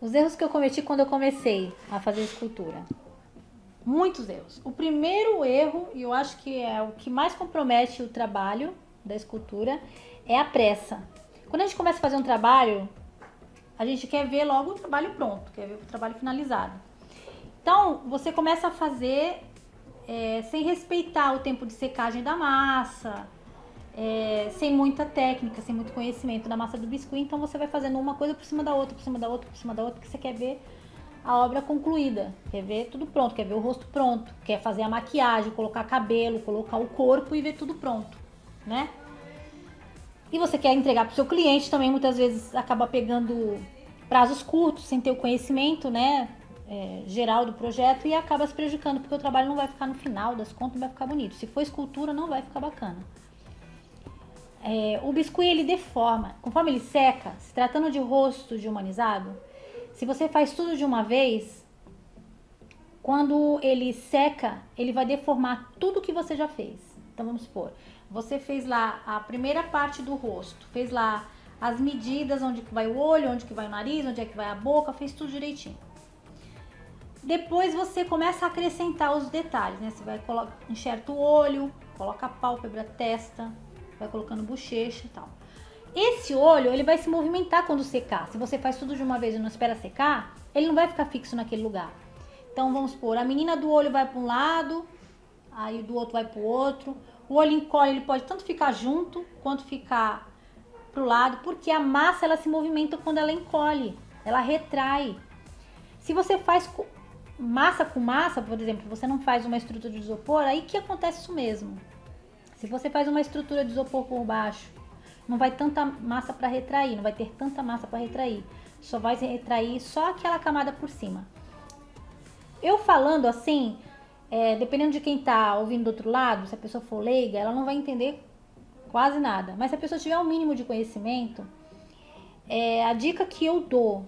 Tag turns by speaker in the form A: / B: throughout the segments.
A: Os erros que eu cometi quando eu comecei a fazer escultura. Muitos erros. O primeiro erro, e eu acho que é o que mais compromete o trabalho da escultura, é a pressa. Quando a gente começa a fazer um trabalho, a gente quer ver logo o trabalho pronto, quer ver o trabalho finalizado. Então, você começa a fazer sem respeitar o tempo de secagem da massa, sem muita técnica, sem muito conhecimento da massa do biscuit. Então, você vai fazendo uma coisa por cima da outra, por cima da outra, por cima da outra, porque você quer ver a obra concluída, quer ver tudo pronto, quer ver o rosto pronto, quer fazer a maquiagem, colocar cabelo, colocar o corpo e ver tudo pronto, né? E você quer entregar para o seu cliente também, muitas vezes acaba pegando prazos curtos, sem ter o conhecimento, né, geral do projeto, e acaba se prejudicando, porque o trabalho não vai ficar no final das contas, não vai ficar bonito. Se for escultura, não vai ficar bacana. O biscuit, ele deforma. Conforme ele seca, se tratando de rosto de humanizado, se você faz tudo de uma vez, quando ele seca, ele vai deformar tudo que você já fez. Então vamos supor, você fez lá a primeira parte do rosto, fez lá as medidas, onde que vai o olho, onde que vai o nariz, onde é que vai a boca, fez tudo direitinho. Depois você começa a acrescentar os detalhes, né? Você vai enxerta o olho, coloca a pálpebra, testa, vai colocando bochecha e tal. Esse olho, ele vai se movimentar quando secar. Se você faz tudo de uma vez e não espera secar, ele não vai ficar fixo naquele lugar. Então vamos supor, a menina do olho vai para um lado, aí do outro vai para o outro. O olho encolhe, ele pode tanto ficar junto quanto ficar pro lado, porque a massa ela se movimenta quando ela encolhe, ela retrai. Se você faz massa com massa, por exemplo, você não faz uma estrutura de isopor, aí que acontece isso mesmo. Se você faz uma estrutura de isopor por baixo, não vai tanta massa para retrair, não vai ter tanta massa para retrair, só vai retrair só aquela camada por cima. Eu falando assim, dependendo de quem tá ouvindo do outro lado, se a pessoa for leiga, ela não vai entender quase nada. Mas se a pessoa tiver um mínimo de conhecimento, a dica que eu dou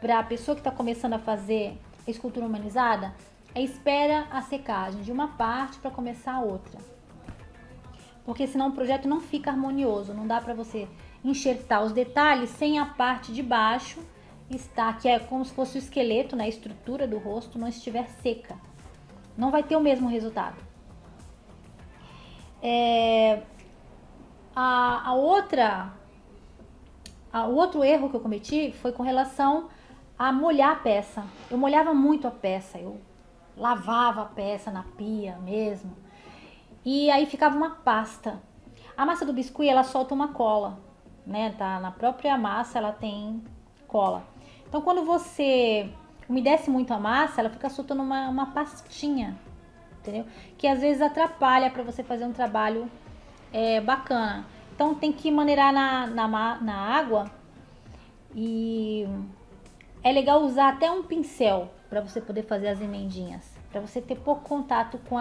A: para a pessoa que está começando a fazer escultura humanizada é espera a secagem de uma parte para começar a outra. Porque senão o projeto não fica harmonioso, não dá para você enxertar os detalhes sem a parte de baixo estar, que é como se fosse o esqueleto, né, a estrutura do rosto, não estiver seca. Não vai ter o mesmo resultado. O outro erro que eu cometi foi com relação a molhar a peça. Eu molhava muito a peça, eu lavava a peça na pia mesmo. E aí ficava uma pasta. A massa do biscuit, ela solta uma cola, né? Tá na própria massa, ela tem cola. Então, quando você umedece muito a massa, ela fica soltando uma pastinha, entendeu? Que às vezes atrapalha para você fazer um trabalho bacana. Então, tem que maneirar na água, e é legal usar até um pincel para você poder fazer as emendinhas, para você ter pouco contato com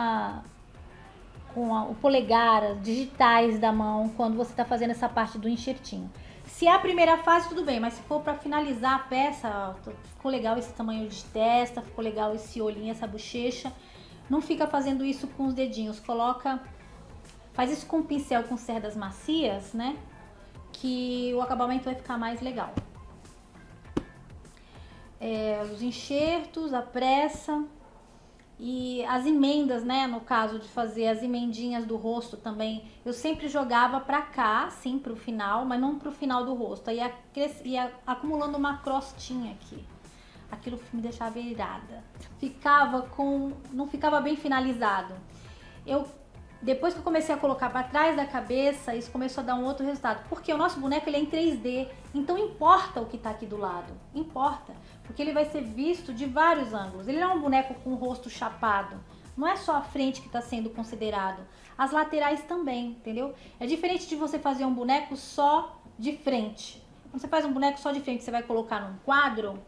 A: o polegar, as digitais da mão, quando você está fazendo essa parte do enxertinho. Se é a primeira fase, tudo bem, mas se for para finalizar a peça, ficou legal esse tamanho de testa, ficou legal esse olhinho, essa bochecha, não fica fazendo isso com os dedinhos, faz isso com pincel com cerdas macias, né, que o acabamento vai ficar mais legal. Os enxertos, a pressa e as emendas, né, no caso de fazer as emendinhas do rosto também, eu sempre jogava pra cá, sim, pro final, mas não pro final do rosto, aí ia acumulando uma crostinha aqui, aquilo me deixava irada, não ficava bem finalizado. Depois que eu comecei a colocar para trás da cabeça, isso começou a dar um outro resultado. Porque o nosso boneco, ele é em 3D, então importa o que tá aqui do lado. Importa, porque ele vai ser visto de vários ângulos. Ele não é um boneco com o rosto chapado. Não é só a frente que está sendo considerado. As laterais também, entendeu? É diferente de você fazer um boneco só de frente. Quando você faz um boneco só de frente, você vai colocar num quadro,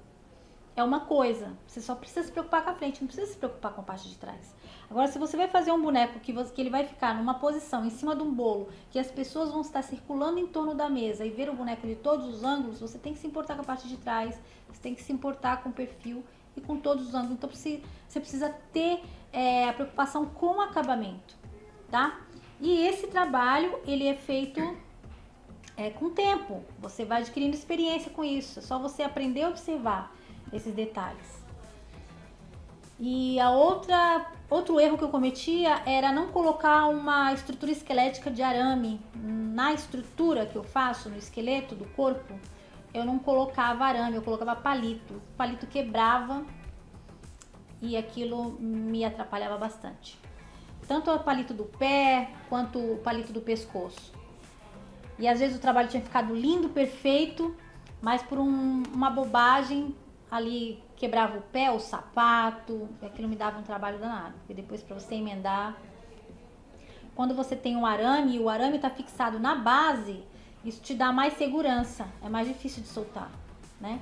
A: é uma coisa. Você só precisa se preocupar com a frente, não precisa se preocupar com a parte de trás. Agora, se você vai fazer um boneco que ele vai ficar numa posição em cima de um bolo, que as pessoas vão estar circulando em torno da mesa e ver o boneco de todos os ângulos, você tem que se importar com a parte de trás, você tem que se importar com o perfil e com todos os ângulos. Então, você precisa ter a preocupação com o acabamento, tá? E esse trabalho, ele é feito com o tempo. Você vai adquirindo experiência com isso. É só você aprender a observar. esses detalhes. E outro erro que eu cometia era não colocar uma estrutura esquelética de arame na estrutura que eu faço, no esqueleto do corpo. Eu não colocava arame, eu colocava palito. O palito quebrava e aquilo me atrapalhava bastante. Tanto o palito do pé quanto o palito do pescoço. E às vezes o trabalho tinha ficado lindo, perfeito, mas por uma bobagem ali quebrava o pé, o sapato, aquilo me dava um trabalho danado. Porque depois para você emendar, quando você tem um arame e o arame está fixado na base, isso te dá mais segurança, é mais difícil de soltar, né?